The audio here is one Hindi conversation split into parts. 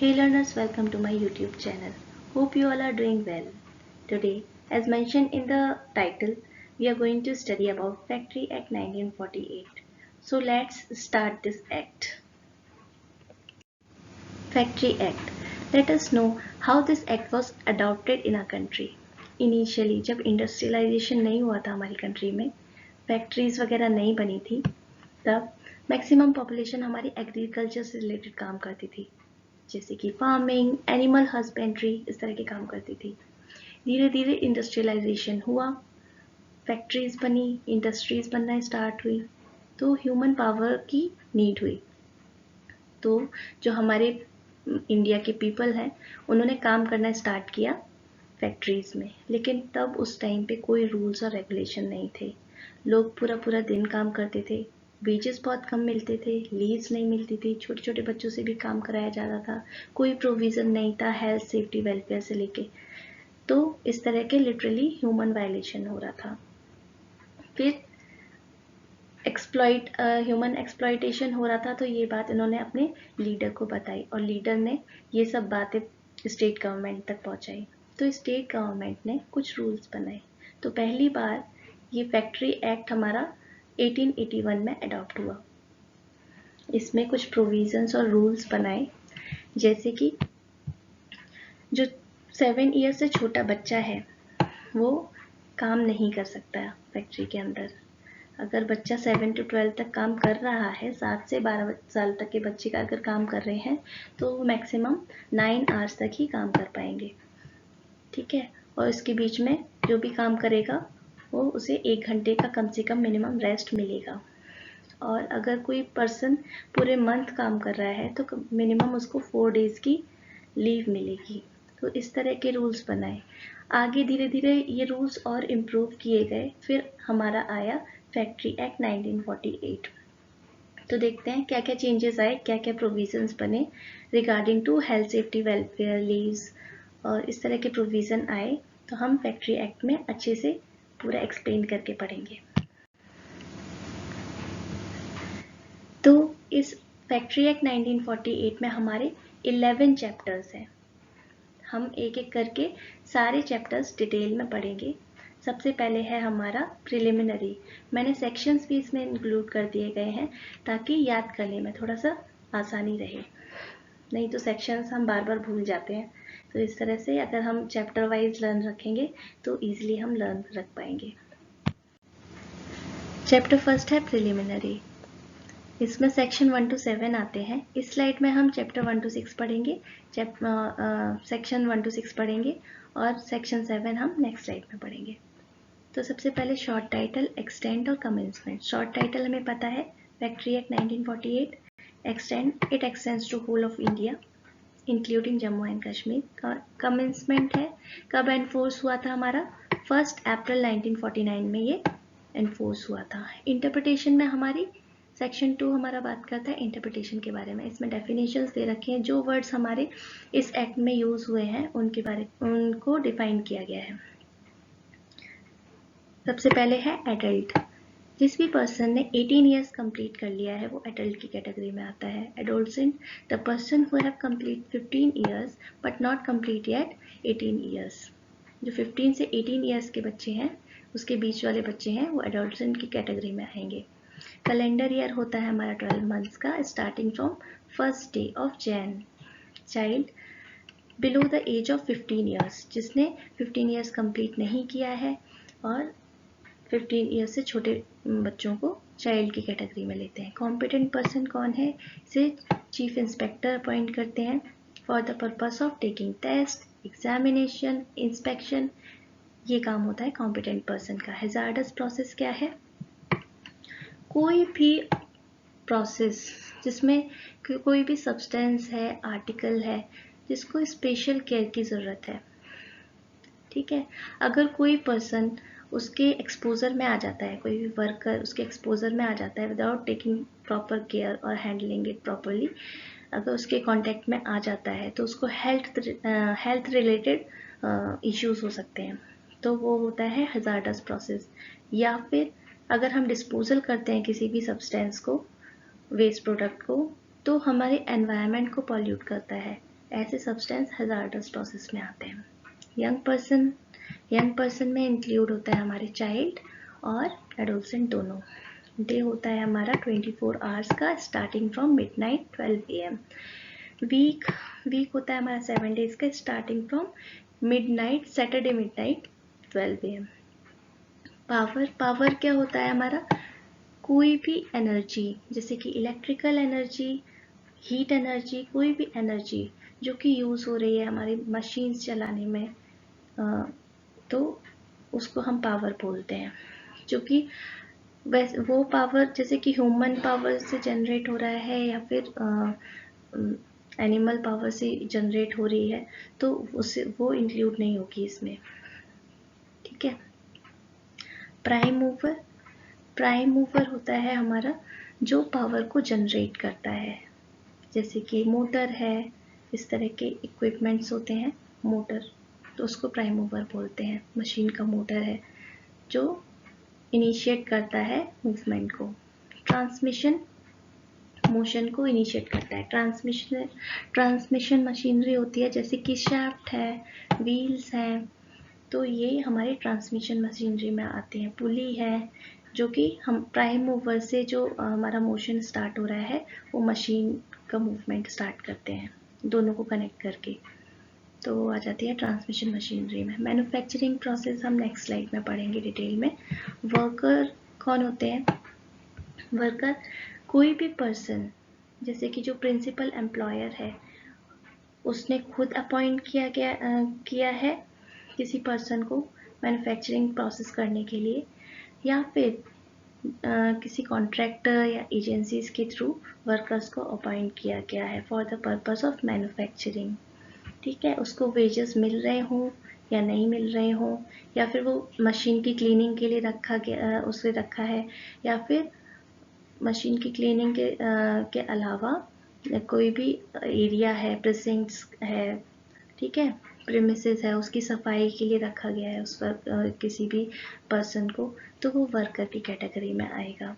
Hey learners, welcome to my YouTube channel. Hope you all are doing well. Today, as mentioned in the title, we are going to study about Factory Act 1948. So let's start this act. Factory Act. Let us know how this act was adopted in our country. Initially, जब इंडस्ट्रियलाइजेशन नहीं हुआ था हमारी कंट्री में, फैक्ट्रीज वगैरह नहीं बनी थी, तब मैक्सिमम पॉपुलेशन हमारी एग्रीकल्चर से रिलेटेड काम करती थी, जैसे कि फार्मिंग, एनिमल हस्बेंड्री, इस तरह के काम करती थी. धीरे धीरे इंडस्ट्रियलाइजेशन हुआ, फैक्ट्रीज बनी, इंडस्ट्रीज बनना स्टार्ट हुई, तो ह्यूमन पावर की नीड हुई. तो जो हमारे इंडिया के पीपल हैं उन्होंने काम करना स्टार्ट किया फैक्ट्रीज में. लेकिन तब उस टाइम पे कोई रूल्स और रेगुलेशन नहीं थे. लोग पूरा पूरा दिन काम करते थे, वेजेस बहुत कम मिलते थे, लीव्स नहीं मिलती थी, छोटे छोटे बच्चों से भी काम कराया जाता था, कोई प्रोविज़न नहीं था हेल्थ सेफ्टी वेलफेयर से लेके. तो इस तरह के लिटरली ह्यूमन वायलेशन हो रहा था. फिर ह्यूमन एक्सप्लॉयटेशन हो रहा था, तो ये बात इन्होंने अपने लीडर को बताई और लीडर ने ये सब बातें स्टेट गवर्नमेंट तक पहुंचाई. तो स्टेट गवर्नमेंट ने कुछ रूल्स बनाए. तो पहली बार ये फैक्ट्री एक्ट हमारा 1881 में अडॉप्ट हुआ. इसमें कुछ प्रोविजंस और रूल्स बनाए, जैसे कि जो 7 ईयर से छोटा बच्चा है वो काम नहीं कर सकता फैक्ट्री के अंदर. अगर बच्चा 7 to 12 तक काम कर रहा है, 7 से 12 साल तक के बच्चे का अगर काम कर रहे हैं तो वो मैक्सिमम 9 आवर्स तक ही काम कर पाएंगे. ठीक है. और इसके बीच में जो भी काम करेगा वो उसे 1 घंटे का कम से कम मिनिमम रेस्ट मिलेगा. और अगर कोई पर्सन पूरे मंथ काम कर रहा है तो मिनिमम उसको 4 डेज की लीव मिलेगी. तो इस तरह के रूल्स बनाए. आगे धीरे धीरे ये रूल्स और इम्प्रूव किए गए. फिर हमारा आया फैक्ट्री एक्ट 1948. तो देखते हैं क्या क्या चेंजेस आए, क्या क्या प्रोविजंस बने regarding to health safety welfare leaves और इस तरह के प्रोविज़न आए. तो हम फैक्ट्री एक्ट में अच्छे से पूरा एक्सप्लेन करके पढ़ेंगे. तो इस फैक्ट्री एक्ट 1948 में हमारे 11 चैप्टर्स हैं. हम एक एक करके सारे चैप्टर्स डिटेल में पढ़ेंगे. सबसे पहले है हमारा प्रिलिमिनरी. मैंने सेक्शंस भी इसमें इंक्लूड कर दिए गए हैं ताकि याद करने में थोड़ा सा आसानी रहे. नहीं तो सेक्शंस हम बार बार भूल जाते हैं. तो इस तरह से अगर हम चैप्टर वाइज लर्न रखेंगे तो ईजिली हम लर्न रख पाएंगे. चैप्टर फर्स्ट है प्रिलिमिनरी. इसमें सेक्शन 1 to 7 आते हैं. इस स्लाइड में हम चैप्टर 1 to 6 पढ़ेंगे, सेक्शन 1 to 6 पढ़ेंगे और सेक्शन 7 हम नेक्स्ट स्लाइड में पढ़ेंगे. तो सबसे पहले शॉर्ट टाइटल, एक्सटेंड और कमेंसमेंट. शॉर्ट टाइटल हमें पता है factory act 1948. Extend, it extends to whole of India including Jammu and Kashmir. Commencement है, कब एनफोर्स हुआ था हमारा 1 अप्रैल 1949 में ये एनफोर्स हुआ था. इंटरप्रिटेशन में हमारी सेक्शन 2 हमारा बात करता है इंटरप्रिटेशन के बारे में. इसमें डेफिनेशंस दे रखे हैं, जो वर्ड्स हमारे इस एक्ट में यूज हुए हैं उनको डिफाइन किया गया है. सबसे पहले है एडल्ट. जिस भी पर्सन ने 18 ईयर्स कंप्लीट कर लिया है वो एडल्ट की कैटेगरी में आता है. Adolescent, the person who have complete 15 years but not complete yet 18 years. जो 15 से 18 ईयर्स के बच्चे हैं, उसके बीच वाले बच्चे हैं, वो एडोलसेंट की कैटेगरी में आएंगे. कैलेंडर ईयर होता है हमारा 12 मंथ्स का, starting from first day of Jan. Child below the age of 15 years, जिसने 15 ईयर्स कंप्लीट नहीं किया है और 15 ईयर्स से छोटे बच्चों को चाइल्ड की कैटेगरी में लेते हैं. कॉम्पिटेंट पर्सन कौन है? इसे चीफ इंस्पेक्टर अपॉइंट करते हैं for the purpose of taking test, examination, inspection. ये काम होता है कॉम्पिटेंट पर्सन का. हैजार्डस प्रोसेस क्या है? कोई भी प्रोसेस जिसमें कोई भी सब्सटेंस है, आर्टिकल है, जिसको स्पेशल केयर की ज़रूरत है. ठीक है. अगर कोई पर्सन उसके एक्सपोजर में आ जाता है, कोई भी वर्कर उसके एक्सपोजर में आ जाता है विदाउट टेकिंग प्रॉपर केयर और हैंडलिंग इट प्रॉपरली, अगर उसके कांटेक्ट में आ जाता है तो उसको हेल्थ रिलेटेड इश्यूज हो सकते हैं. तो वो होता है हैजार्डस प्रोसेस. या फिर अगर हम डिस्पोजल करते हैं किसी भी सब्सटेंस को, वेस्ट प्रोडक्ट को, तो हमारे एनवायरनमेंट को पॉल्यूट करता है. ऐसे सब्सटेंस हैजार्डस प्रोसेस में आते हैं। यंग पर्सन में इंक्लूड होता है हमारे चाइल्ड और एडोलसेंट दोनों। डे होता है हमारा 24 आवर्स का, starting from midnight 12 AM। Week होता है हमारा 7 डेज का, starting from midnight Saturday midnight 12 AM। Power क्या होता है हमारा, कोई भी एनर्जी जैसे कि इलेक्ट्रिकल एनर्जी, हीट एनर्जी, कोई भी एनर्जी जो कि यूज़ हो रही है हमारी मशीन्स चलाने में, तो उसको हम पावर बोलते हैं। जो कि वैसे वो पावर जैसे कि ह्यूमन पावर से जनरेट हो रहा है या फिर एनिमल पावर से जनरेट हो रही है, तो उससे वो इंक्लूड नहीं होगी इसमें। ठीक है। प्राइम मूवर होता है हमारा जो पावर को जनरेट करता है, जैसे कि मोटर है, इस तरह के इक्विपमेंट्स होते हैं मोटर, तो उसको प्राइम मूवर बोलते हैं। मशीन का मोटर है जो इनिशिएट करता है मूवमेंट को। ट्रांसमिशन मोशन को इनिशिएट करता है। ट्रांसमिशन मशीनरी होती है जैसे कि शाफ्ट है, व्हील्स हैं, तो ये हमारे ट्रांसमिशन मशीनरी में आते हैं। पुली है जो कि हम प्राइम मूवर से जो हमारा मोशन स्टार्ट हो रहा है वो मशीन का मूवमेंट स्टार्ट करते हैं, दोनों को कनेक्ट करके, तो वो आ जाती है ट्रांसमिशन मशीनरी में। मैन्युफैक्चरिंग प्रोसेस हम नेक्स्ट स्लाइड में पढ़ेंगे डिटेल में। वर्कर कौन होते हैं? वर्कर कोई भी पर्सन, जैसे कि जो प्रिंसिपल एम्प्लॉयर है उसने खुद अपॉइंट किया है किसी पर्सन को मैन्युफैक्चरिंग प्रोसेस करने के लिए, या फिर किसी कॉन्ट्रैक्टर या एजेंसीज के थ्रू वर्कर्स को अपॉइंट किया गया है for the purpose of manufacturing. ठीक है, उसको वेजेस मिल रहे हों या नहीं मिल रहे हों, या फिर वो मशीन की क्लीनिंग के लिए रखा है, या फिर मशीन की क्लीनिंग के अलावा कोई भी एरिया है, प्रेसिंक्ट्स है, ठीक है, प्रीमिसेस है, उसकी सफाई के लिए रखा गया है उस पर किसी भी पर्सन को, तो वो वर्कर की कैटेगरी में आएगा।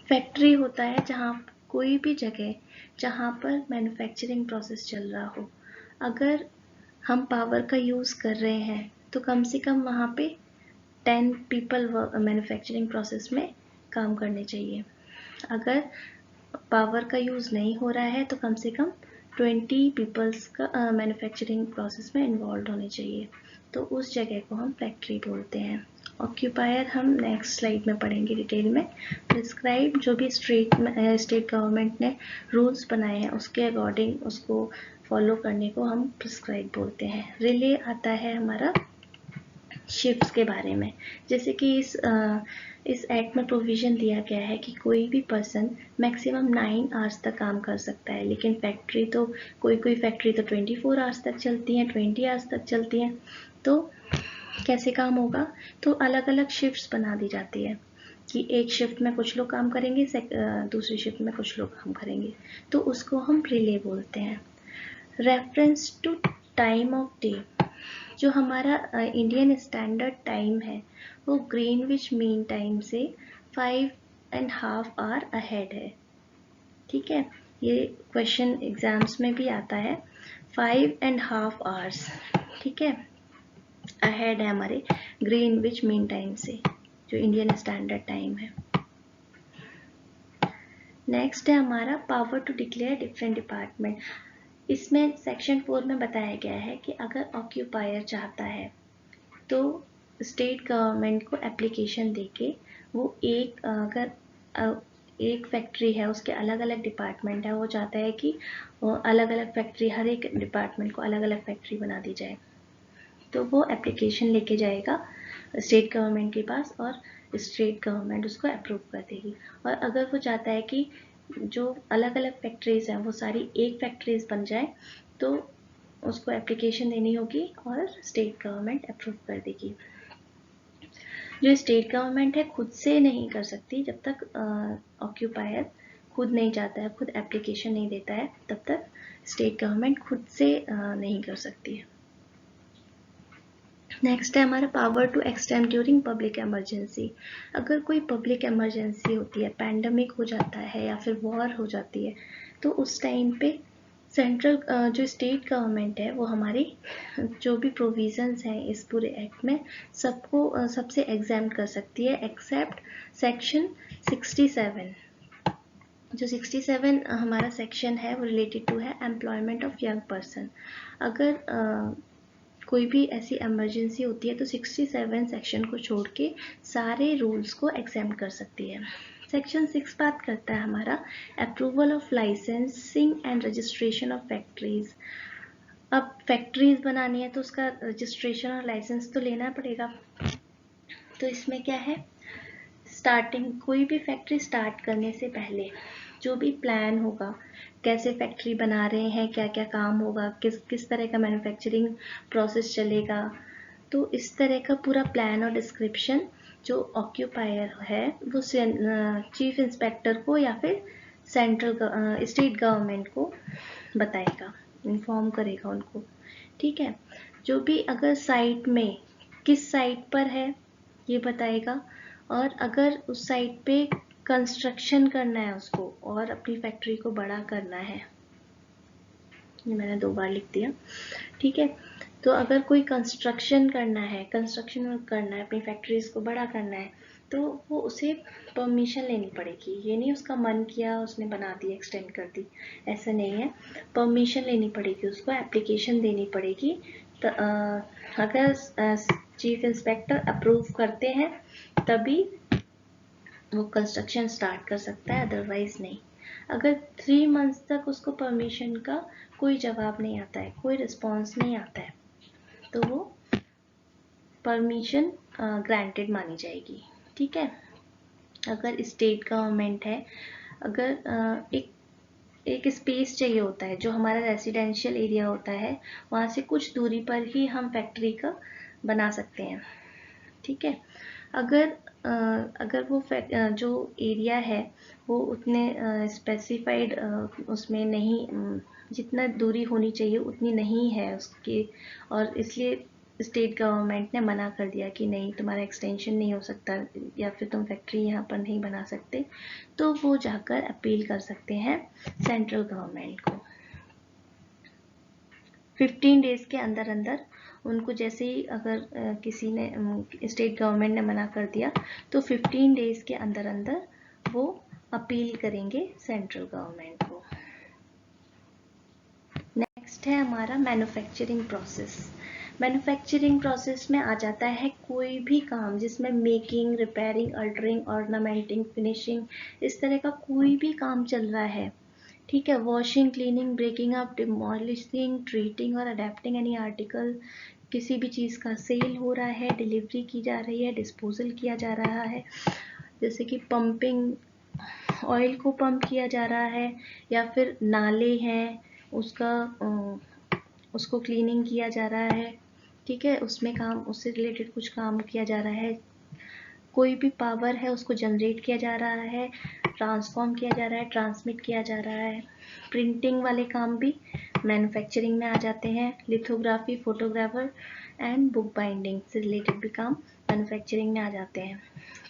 फैक्ट्री होता है जहाँ कोई भी जगह जहाँ पर मैन्युफैक्चरिंग प्रोसेस चल रहा हो। अगर हम पावर का यूज़ कर रहे हैं तो कम से कम वहाँ पे 10 पीपल मैन्युफैक्चरिंग प्रोसेस में काम करने चाहिए। अगर पावर का यूज़ नहीं हो रहा है तो कम से कम 20 पीपल्स का मैन्युफैक्चरिंग प्रोसेस में इन्वॉल्व होने चाहिए, तो उस जगह को हम फैक्ट्री बोलते हैं। ऑक्यूपायर हम नेक्स्ट स्लाइड में पढ़ेंगे डिटेल में। प्रिस्क्राइब जो भी स्टेट गवर्नमेंट ने रूल्स बनाए हैं उसके अकॉर्डिंग उसको फॉलो करने को हम प्रिस्क्राइब बोलते हैं। रिले आता है हमारा शिफ्ट्स के बारे में, जैसे कि इस एक्ट में प्रोविज़न दिया गया है कि कोई भी पर्सन मैक्सिमम 9 आवर्स तक काम कर सकता है, लेकिन फैक्ट्री तो कोई फैक्ट्री तो 24 आवर्स तक चलती हैं, 20 आवर्स तक चलती हैं, तो कैसे काम होगा? तो अलग अलग शिफ्ट्स बना दी जाती है कि एक शिफ्ट में कुछ लोग काम करेंगे, दूसरी शिफ्ट में कुछ लोग काम करेंगे, तो उसको हम रिले बोलते हैं। Reference to time of day, जो हमारा इंडियन स्टैंडर्ड टाइम है वो ग्रीनविच मीन टाइम से 5.5 आवर अहेड है। ठीक है, ये क्वेश्चन एग्जाम्स में भी आता है, 5.5 आवर्स, ठीक है, अहेड है हमारे ग्रीनविच मीन टाइम से, जो इंडियन स्टैंडर्ड टाइम है। नेक्स्ट है हमारा power to declare different department. इसमें सेक्शन 4 में बताया गया है कि अगर ऑक्यूपायर चाहता है तो स्टेट गवर्नमेंट को एप्लीकेशन देके वो अगर एक फैक्ट्री है उसके अलग अलग डिपार्टमेंट है, वो चाहता है कि अलग अलग फैक्ट्री, हर एक डिपार्टमेंट को अलग अलग फैक्ट्री बना दी जाए, तो वो एप्लीकेशन लेके जाएगा स्टेट गवर्नमेंट के पास और स्टेट गवर्नमेंट उसको अप्रूव कर देगी। और अगर वो चाहता है कि जो अलग अलग फैक्ट्रीज हैं वो सारी एक फैक्ट्रीज बन जाए, तो उसको एप्लीकेशन देनी होगी और स्टेट गवर्नमेंट अप्रूव कर देगी। जो स्टेट गवर्नमेंट है खुद से नहीं कर सकती, जब तक ऑक्यूपायर खुद नहीं जाता है, खुद एप्लीकेशन नहीं देता है, तब तक स्टेट गवर्नमेंट खुद से नहीं कर सकती है। नेक्स्ट है हमारा power to extend during public emergency. अगर कोई पब्लिक इमरजेंसी होती है, पैंडमिक हो जाता है या फिर वॉर हो जाती है, तो उस टाइम पे सेंट्रल जो स्टेट गवर्नमेंट है वो हमारी जो भी प्रोविजंस हैं इस पूरे एक्ट में सबको सबसे एग्जाम्प्ट कर सकती है, एक्सेप्ट सेक्शन 67। जो 67 हमारा सेक्शन है वो रिलेटेड टू है एम्प्लॉयमेंट ऑफ यंग पर्सन। अगर कोई भी ऐसी इमरजेंसी होती है तो 67 सेक्शन को छोड़ के सारे रूल्स को एग्जाम्प्ट कर सकती है। सेक्शन 6 बात करता है हमारा approval of licensing and registration of factories. अब फैक्ट्रीज बनानी है तो उसका रजिस्ट्रेशन और लाइसेंस तो लेना पड़ेगा। तो इसमें क्या है, स्टार्टिंग कोई भी फैक्ट्री स्टार्ट करने से पहले जो भी प्लान होगा, कैसे फैक्ट्री बना रहे हैं, क्या क्या काम होगा, किस किस तरह का मैन्युफैक्चरिंग प्रोसेस चलेगा, तो इस तरह का पूरा प्लान और डिस्क्रिप्शन जो ऑक्यूपायर है वो चीफ इंस्पेक्टर को या फिर सेंट्रल स्टेट गवर्नमेंट को बताएगा, इन्फॉर्म करेगा उनको। ठीक है, जो भी अगर साइट में किस साइट पर है ये बताएगा, और अगर उस साइट पे कंस्ट्रक्शन करना है उसको और अपनी फैक्ट्री को बड़ा करना है, ये मैंने 2 बार लिख दिया। ठीक है, तो अगर कोई कंस्ट्रक्शन करना है, कंस्ट्रक्शन वर्क करना है, अपनी फैक्ट्रीज को बड़ा करना है, तो वो उसे परमिशन लेनी पड़ेगी। ये नहीं उसका मन किया उसने बना दी, एक्सटेंड कर दी, ऐसा नहीं है। परमिशन लेनी पड़ेगी उसको, एप्लीकेशन देनी पड़ेगी। तो अगर चीफ इंस्पेक्टर अप्रूव करते हैं तभी वो कंस्ट्रक्शन स्टार्ट कर सकता है, अदरवाइज नहीं। अगर 3 मंथ्स तक उसको परमिशन का कोई जवाब नहीं आता है, कोई रिस्पॉन्स नहीं आता है, तो वो परमिशन ग्रांटेड मानी जाएगी। ठीक है, अगर स्टेट गवर्नमेंट है, अगर एक स्पेस चाहिए होता है, जो हमारा रेसिडेंशियल एरिया होता है वहाँ से कुछ दूरी पर ही हम फैक्ट्री का बना सकते हैं। ठीक है, अगर वो जो एरिया है वो उतने स्पेसिफाइड उसमें नहीं, जितना दूरी होनी चाहिए उतनी नहीं है उसकी, और इसलिए स्टेट गवर्नमेंट ने मना कर दिया कि नहीं तुम्हारा एक्सटेंशन नहीं हो सकता या फिर तुम फैक्ट्री यहाँ पर नहीं बना सकते, तो वो जाकर अपील कर सकते हैं सेंट्रल गवर्नमेंट को। 15 डेज के अंदर अंदर उनको, जैसे ही अगर किसी ने स्टेट गवर्नमेंट ने मना कर दिया तो 15 डेज के अंदर अंदर वो अपील करेंगे सेंट्रल गवर्नमेंट को। नेक्स्ट है हमारा मैन्युफैक्चरिंग प्रोसेस। मैन्युफैक्चरिंग प्रोसेस में आ जाता है कोई भी काम जिसमें मेकिंग, रिपेयरिंग, अल्टरिंग, ऑर्नामेंटिंग, फिनिशिंग, इस तरह का कोई भी काम चल रहा है। ठीक है, washing, cleaning, breaking up, demolishing, treating और अडेप्टिंग एनी आर्टिकल, किसी भी चीज़ का सेल हो रहा है, डिलीवरी की जा रही है, डिस्पोजल किया जा रहा है, जैसे कि पंपिंग, ऑयल को पंप किया जा रहा है, या फिर नाले हैं उसको क्लीनिंग किया जा रहा है। ठीक है, उसमें काम, उससे रिलेटेड कुछ काम किया जा रहा है, कोई भी पावर है उसको जनरेट किया जा रहा है, ट्रांसफॉर्म किया जा रहा है, ट्रांसमिट किया जा रहा है। प्रिंटिंग वाले काम भी मैन्युफैक्चरिंग में आ जाते हैं। Lithography, photographer and book binding से रिलेटेड भी काम मैन्युफैक्चरिंग में आ जाते हैं।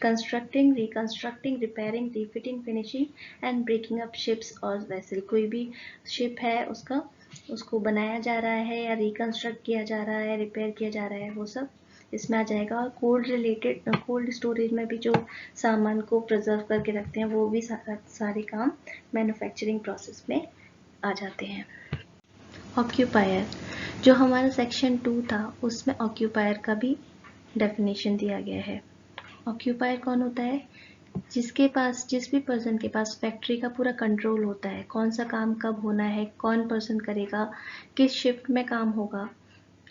Constructing, reconstructing, repairing, refitting, finishing and breaking up ships और वेसल, कोई भी शिप है उसको बनाया जा रहा है या रिकंस्ट्रक्ट किया जा रहा है, रिपेयर किया जा रहा है, वो सब इसमें आ जाएगा। और कोल्ड स्टोरेज में भी जो सामान को प्रिजर्व करके रखते हैं वो भी सारे काम मैन्युफैक्चरिंग प्रोसेस में आ जाते हैं। ऑक्यूपायर, जो हमारा सेक्शन 2 था उसमें ऑक्यूपायर का भी डेफिनेशन दिया गया है। ऑक्यूपायर कौन होता है, जिसके पास, जिस भी पर्सन के पास फैक्ट्री का पूरा कंट्रोल होता है, कौन सा काम कब होना है, कौन पर्सन करेगा, किस शिफ्ट में काम होगा,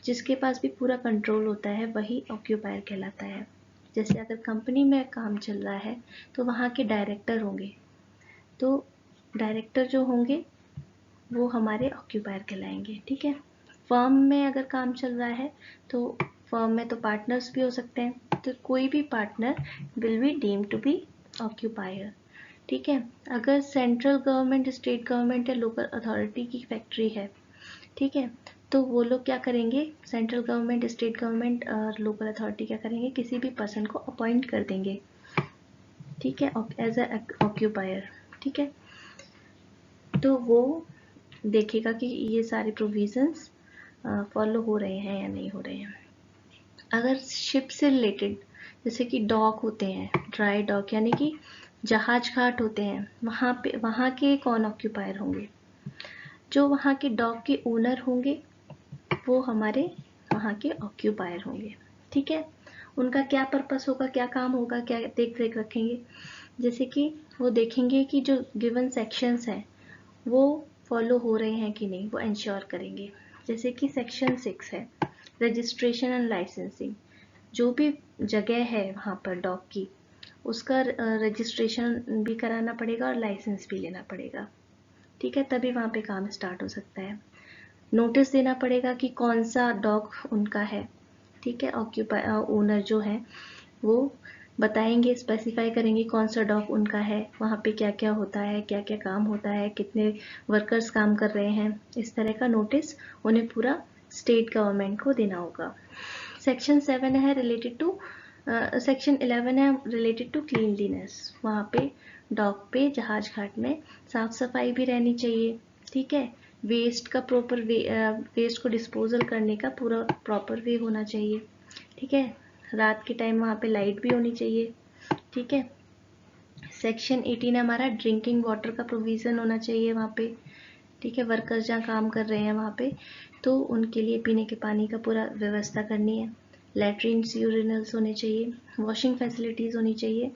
जिसके पास भी पूरा कंट्रोल होता है वही ऑक्यूपायर कहलाता है। जैसे अगर कंपनी में काम चल रहा है तो वहाँ के डायरेक्टर होंगे, तो डायरेक्टर जो होंगे वो हमारे ऑक्यूपायर कहलाएंगे। ठीक है, फर्म में अगर काम चल रहा है तो फर्म में तो पार्टनर्स भी हो सकते हैं, तो कोई भी partner will be deemed to be occupier. ठीक है, अगर सेंट्रल गवर्नमेंट, स्टेट गवर्नमेंट या लोकल अथॉरिटी की फैक्ट्री है, ठीक है, तो वो लोग क्या करेंगे, सेंट्रल गवर्नमेंट, स्टेट गवर्नमेंट और लोकल अथॉरिटी क्या करेंगे, किसी भी पर्सन को अपॉइंट कर देंगे, ठीक है, एज अ ऑक्यूपायर, ठीक है। तो वो देखेगा कि ये सारे प्रोविजंस फॉलो हो रहे हैं या नहीं हो रहे हैं। अगर शिप से रिलेटेड जैसे कि डॉक होते हैं, ड्राई डॉक यानी कि जहाज घाट होते हैं, वहाँ के कौन ऑक्यूपायर होंगे, जो वहाँ के डॉक के ओनर होंगे वो हमारे वहाँ के ऑक्यूपायर होंगे, ठीक है। उनका क्या पर्पस होगा, क्या काम होगा, क्या देख रेख रखेंगे, जैसे कि वो देखेंगे कि जो गिवन सेक्शंस हैं वो फॉलो हो रहे हैं कि नहीं, वो इंश्योर करेंगे। जैसे कि सेक्शन 6 है रजिस्ट्रेशन एंड लाइसेंसिंग, जो भी जगह है वहाँ पर डॉग की, उसका रजिस्ट्रेशन भी कराना पड़ेगा और लाइसेंस भी लेना पड़ेगा, ठीक है, तभी वहाँ पे काम स्टार्ट हो सकता है। नोटिस देना पड़ेगा कि कौन सा डॉग उनका है, ठीक है, ऑक्यूपाई ओनर जो है वो बताएंगे, स्पेसिफाई करेंगे कौन सा डॉग उनका है, वहाँ पे क्या क्या होता है, क्या क्या काम होता है, कितने वर्कर्स काम कर रहे हैं, इस तरह का नोटिस उन्हें पूरा स्टेट गवर्नमेंट को देना होगा। सेक्शन 7 है रिलेटेड टू सेक्शन 11 है रिलेटेड टू क्लीनलीनेस, वहाँ पे डॉक पे जहाज घाट में साफ सफाई भी रहनी चाहिए, ठीक है, वेस्ट का प्रॉपर वेस्ट को डिस्पोजल करने का पूरा प्रॉपर वे होना चाहिए, ठीक है, रात के टाइम वहाँ पे लाइट भी होनी चाहिए, ठीक है। सेक्शन 18 हमारा ड्रिंकिंग वाटर का प्रोविज़न होना चाहिए वहाँ पे, ठीक है, वर्कर्स जहाँ काम कर रहे हैं वहाँ पे तो उनके लिए पीने के पानी का पूरा व्यवस्था करनी है। लैट्रिन्स, यूरिनल्स होने चाहिए, वॉशिंग फैसिलिटीज़ होनी चाहिए,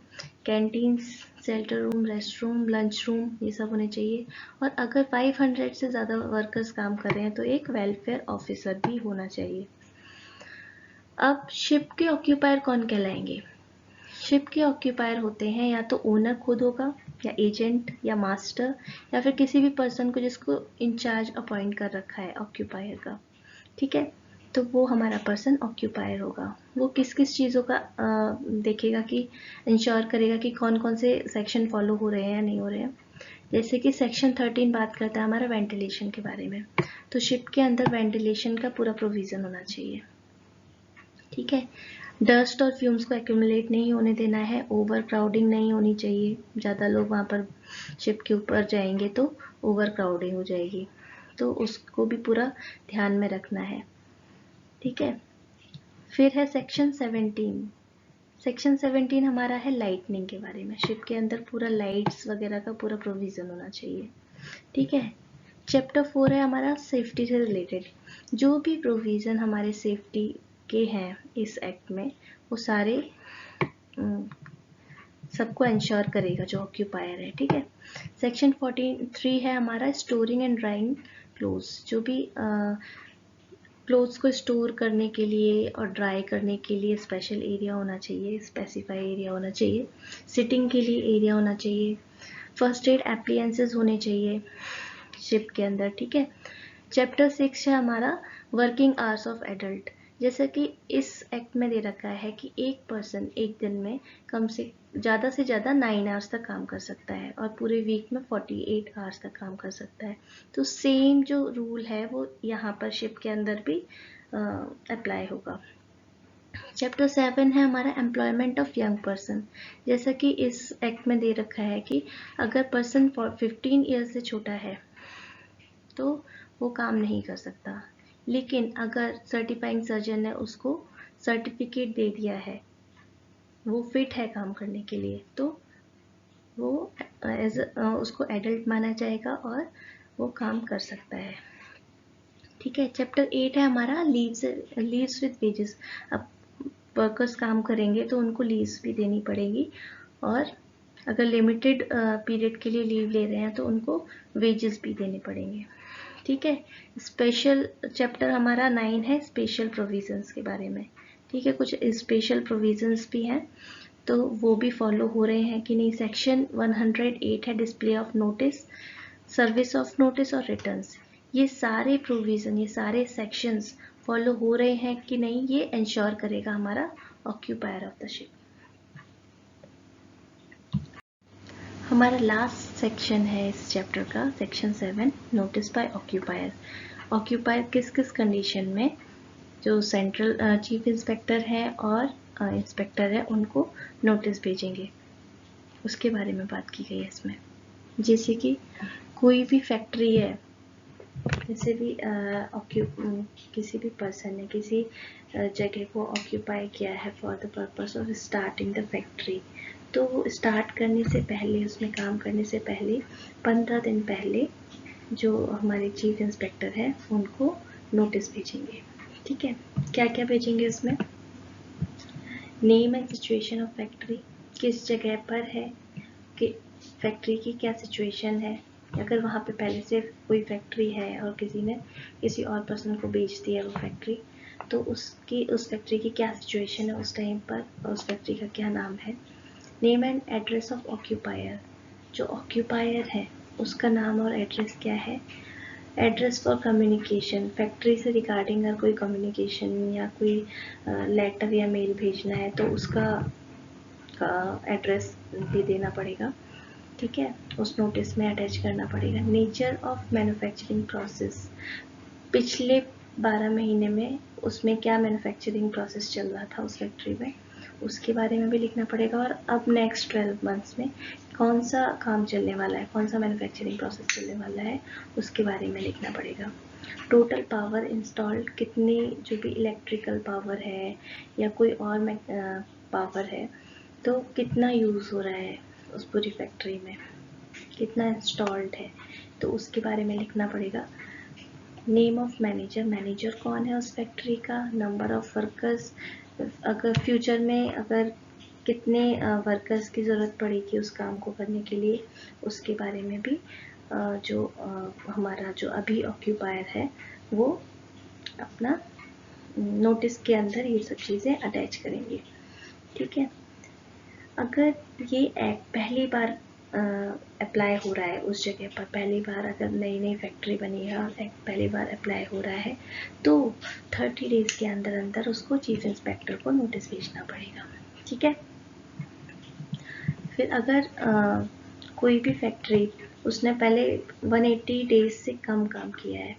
canteens, shelter room, rest room, lunch room, ये सब होने चाहिए। और अगर 500 से ज़्यादा वर्कर्स काम कर रहे हैं तो एक वेलफेयर ऑफिसर भी होना चाहिए। अब शिप के ऑक्यूपायर कौन कहलाएंगे, शिप के ऑक्यूपायर होते हैं या तो ओनर खुद होगा या एजेंट या मास्टर या फिर किसी भी पर्सन को जिसको इंचार्ज अपॉइंट कर रखा है ऑक्यूपायर का, ठीक है, तो वो हमारा पर्सन ऑक्यूपायर होगा। वो किस किस चीज़ों का देखेगा कि इंश्योर करेगा कि कौन कौन से सेक्शन फॉलो हो रहे हैं या नहीं हो रहे हैं। जैसे कि सेक्शन 13 बात करता है हमारा वेंटिलेशन के बारे में, तो शिप के अंदर वेंटिलेशन का पूरा प्रोविज़न होना चाहिए, ठीक है। डस्ट और फ्यूम्स को एक्यूमुलेट नहीं होने देना है, ओवर क्राउडिंग नहीं होनी चाहिए, ज़्यादा लोग वहाँ पर शिप के ऊपर जाएंगे तो ओवर क्राउडिंग हो जाएगी, तो उसको भी पूरा ध्यान में रखना है, ठीक है। फिर है सेक्शन 17। सेक्शन 17 हमारा है लाइटनिंग के बारे में, शिप के अंदर पूरा लाइट्स वगैरह का पूरा प्रोविज़न होना चाहिए, ठीक है। चैप्टर 4 है हमारा सेफ्टी से रिलेटेड, जो भी प्रोविज़न हमारे सेफ्टी के हैं इस एक्ट में वो सारे सबको इंश्योर करेगा जो ऑक्यूपायर है, ठीक है। सेक्शन 43 है हमारा स्टोरिंग एंड ड्राइंग क्लोथ्स, जो भी क्लोथ्स को स्टोर करने के लिए और ड्राई करने के लिए स्पेशल एरिया होना चाहिए, स्पेसिफाई एरिया होना चाहिए, सिटिंग के लिए एरिया होना चाहिए, फर्स्ट एड एप्लियंसेस होने चाहिए शिप के अंदर, ठीक है। चैप्टर 6 है हमारा वर्किंग आवर्स ऑफ एडल्ट, जैसे कि इस एक्ट में दे रखा है कि एक पर्सन एक दिन में कम से ज़्यादा 9 आवर्स तक काम कर सकता है और पूरे वीक में 48 आवर्स तक काम कर सकता है। तो सेम जो रूल है वो यहाँ पर शिप के अंदर भी अप्लाई होगा। चैप्टर 7 है हमारा एम्प्लॉयमेंट ऑफ यंग पर्सन, जैसा कि इस एक्ट में दे रखा है कि अगर पर्सन 15 ईयर्स से छोटा है तो वो काम नहीं कर सकता, लेकिन अगर सर्टिफाइंग सर्जन ने उसको सर्टिफिकेट दे दिया है, वो फिट है काम करने के लिए, तो वो उसको एडल्ट माना जाएगा और वो काम कर सकता है, ठीक है। चैप्टर 8 है हमारा लीव्स विद वेजेस, अब वर्कर्स काम करेंगे तो उनको लीव्स भी देनी पड़ेगी और अगर लिमिटेड पीरियड के लिए लीव ले रहे हैं तो उनको वेजेस भी देने पड़ेंगे, ठीक है। स्पेशल चैप्टर हमारा 9 है स्पेशल प्रोविजंस के बारे में, ठीक है, कुछ स्पेशल प्रोविजंस भी हैं तो वो भी फॉलो हो रहे हैं कि नहीं। सेक्शन 108 है display of notice, service of notice और रिटर्न्स, ये सारे प्रोविजन, ये सारे सेक्शंस फॉलो हो रहे हैं कि नहीं, ये इंश्योर करेगा हमारा ऑक्यूपायर ऑफ द शिप। हमारा लास्ट सेक्शन है इस चैप्टर का, section 7, notice bye occupier. Occupier किस किस कंडीशन में जो सेंट्रल चीफ इंस्पेक्टर है और इंस्पेक्टर है उनको नोटिस भेजेंगे, उसके बारे में बात की गई है इसमें। जैसे कि कोई भी फैक्ट्री है, जैसे भी किसी भी पर्सन ने किसी जगह को ऑक्यूपाई किया है for the purpose of starting the factory, तो वो स्टार्ट करने से पहले, उसमें काम करने से पहले 15 दिन पहले जो हमारे चीफ इंस्पेक्टर है उनको नोटिस भेजेंगे। ठीक है, क्या क्या भेजेंगे उसमें? Name and situation of factory, किस जगह पर है, कि फैक्ट्री की क्या सिचुएशन है, अगर वहाँ पे पहले से कोई फैक्ट्री है और किसी ने किसी और पर्सन को बेच दिया वो फैक्ट्री, तो उसकी उस फैक्ट्री की क्या सिचुएशन है उस टाइम पर, और उस फैक्ट्री का क्या नाम है। Name and address of occupier, जो ऑक्यूपायर है उसका नाम और एड्रेस क्या है। एड्रेस फॉर कम्युनिकेशन, फैक्ट्री से रिगार्डिंग अगर कोई कम्युनिकेशन या कोई लेटर या मेल भेजना है तो उसका एड्रेस भी देना पड़ेगा। ठीक है, उस नोटिस में अटैच करना पड़ेगा। नेचर ऑफ मैन्युफैक्चरिंग प्रोसेस, पिछले 12 महीने में उसमें क्या मैन्युफैक्चरिंग प्रोसेस चल रहा था उस फैक्ट्री में, उसके बारे में भी लिखना पड़ेगा। और अब नेक्स्ट 12 मंथ्स में कौन सा काम चलने वाला है, कौन सा मैन्युफैक्चरिंग प्रोसेस चलने वाला है, उसके बारे में लिखना पड़ेगा। टोटल पावर इंस्टॉल्ड, कितनी जो भी इलेक्ट्रिकल पावर है या कोई और पावर है तो कितना यूज़ हो रहा है उस पूरी फैक्ट्री में, कितना इंस्टॉल्ड है, तो उसके बारे में लिखना पड़ेगा। नेम ऑफ मैनेजर, मैनेजर कौन है उस फैक्ट्री का। नंबर ऑफ वर्कर्स, अगर फ्यूचर में अगर कितने वर्कर्स की ज़रूरत पड़ेगी उस काम को करने के लिए, उसके बारे में भी जो हमारा जो अभी ऑक्यूपायर है वो अपना नोटिस के अंदर ये सब चीज़ें अटैच करेंगे। ठीक है, अगर ये एक्ट पहली बार अप्लाई हो रहा है उस जगह पर, पहली बार अगर नई नई फैक्ट्री बनी है और एक्ट पहली बार अप्लाई हो रहा है तो 30 डेज के अंदर अंदर उसको चीफ इंस्पेक्टर को नोटिस भेजना पड़ेगा। ठीक है, फिर अगर कोई भी फैक्ट्री उसने पहले 180 डेज से कम काम किया है,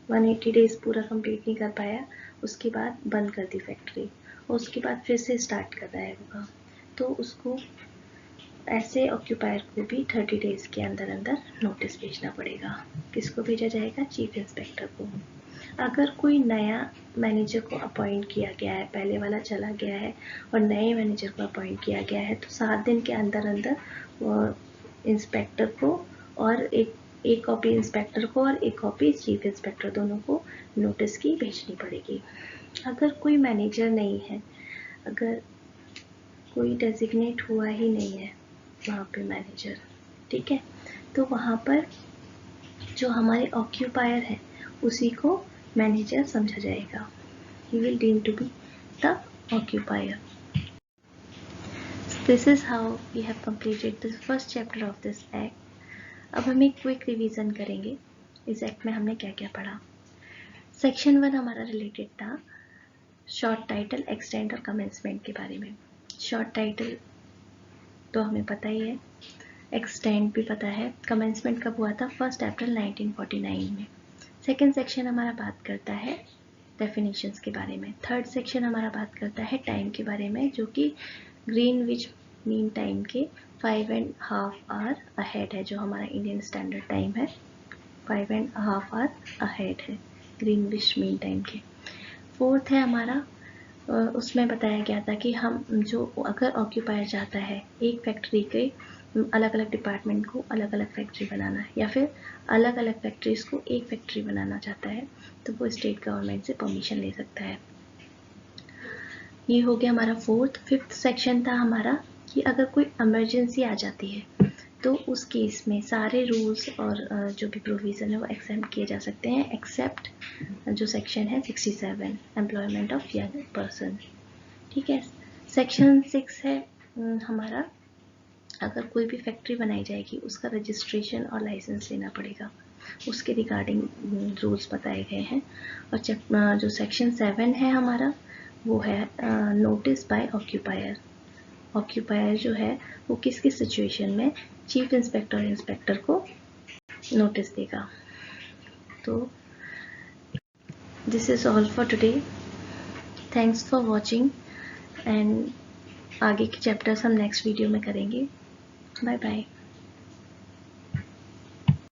180 डेज पूरा कंप्लीट नहीं कर पाया, उसके बाद बंद कर दी फैक्ट्री और उसके बाद फिर से स्टार्ट कर रहा है वो काम, तो उसको ऐसे ऑक्यूपायर को भी 30 डेज के अंदर अंदर नोटिस भेजना पड़ेगा। किसको भेजा जाएगा? चीफ इंस्पेक्टर को। अगर कोई नया मैनेजर को अपॉइंट किया गया है, पहले वाला चला गया है और नए मैनेजर को अपॉइंट किया गया है, तो 7 दिन के अंदर अंदर इंस्पेक्टर को और एक कॉपी इंस्पेक्टर को और एक कॉपी चीफ इंस्पेक्टर दोनों को नोटिस की भेजनी पड़ेगी। अगर कोई मैनेजर नहीं है, अगर कोई डेजिग्नेट हुआ ही नहीं है वहाँ पे मैनेजर, ठीक है, तो वहाँ पर जो हमारे ऑक्यूपायर है उसी को मैनेजर समझा जाएगा। He will deem to be the occupier. So this is how we have completed the first chapter of this act. अब हम एक क्विक रिवीजन करेंगे इस एक्ट में हमने क्या क्या पढ़ा। सेक्शन 1 हमारा रिलेटेड था शॉर्ट टाइटल, एक्सटेंड और कमेंसमेंट के बारे में। शॉर्ट टाइटल तो हमें पता ही है, एक्सटेंड भी पता है। कमेंसमेंट कब हुआ था? 1 अप्रैल 1949 में। सेकेंड सेक्शन हमारा बात करता है डेफिनेशंस के बारे में। थर्ड सेक्शन हमारा बात करता है टाइम के बारे में, जो कि ग्रीनविच मीन टाइम के 5.5 आवर अहेड है, जो हमारा इंडियन स्टैंडर्ड टाइम है 5.5 आवर अहेड है ग्रीनविच मीन टाइम के। फोर्थ है हमारा, उसमें बताया गया था कि हम जो अगर ऑक्यूपायर चाहता है एक फैक्ट्री के अलग अलग डिपार्टमेंट को अलग अलग फैक्ट्री बनाना है या फिर अलग अलग फैक्ट्रीज को एक फैक्ट्री बनाना चाहता है, तो वो स्टेट गवर्नमेंट से परमिशन ले सकता है। ये हो गया हमारा फोर्थ। फिफ्थ सेक्शन था हमारा कि अगर कोई इमरजेंसी आ जाती है तो उस केस में सारे रूल्स और जो भी प्रोविज़न है वो एक्सेप्ट किए जा सकते हैं, एक्सेप्ट जो सेक्शन है 67 एम्प्लॉयमेंट ऑफ यंग पर्सन। ठीक है, सेक्शन 6 है हमारा, अगर कोई भी फैक्ट्री बनाई जाएगी उसका रजिस्ट्रेशन और लाइसेंस लेना पड़ेगा, उसके रिगार्डिंग रूल्स बताए गए हैं। और जो सेक्शन 7 है हमारा वो है नोटिस बाय ऑक्यूपायर। ऑक्यूपायर जो है वो किस किस सिचुएशन में चीफ इंस्पेक्टर इंस्पेक्टर को नोटिस देगा। तो this is all for today, thanks for watching and आगे के चैप्टर्स हम नेक्स्ट वीडियो में करेंगे। Bye bye.